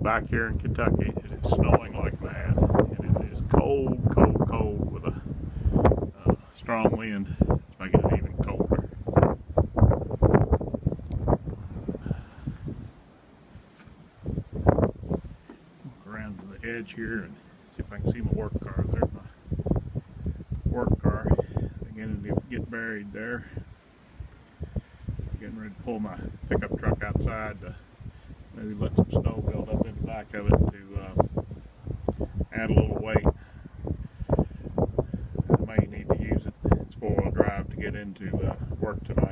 back here in Kentucky, it is snowing like mad, and it is cold, cold, cold with a strong wind. It's making it even colder. Look around to the edge here and see if I can see my work car. There's my work car beginning to get buried there. Getting ready to pull my pickup truck outside to maybe let some snow build up in the back of it to add a little weight. I may need to use it. It's 4-wheel drive to get into work tonight.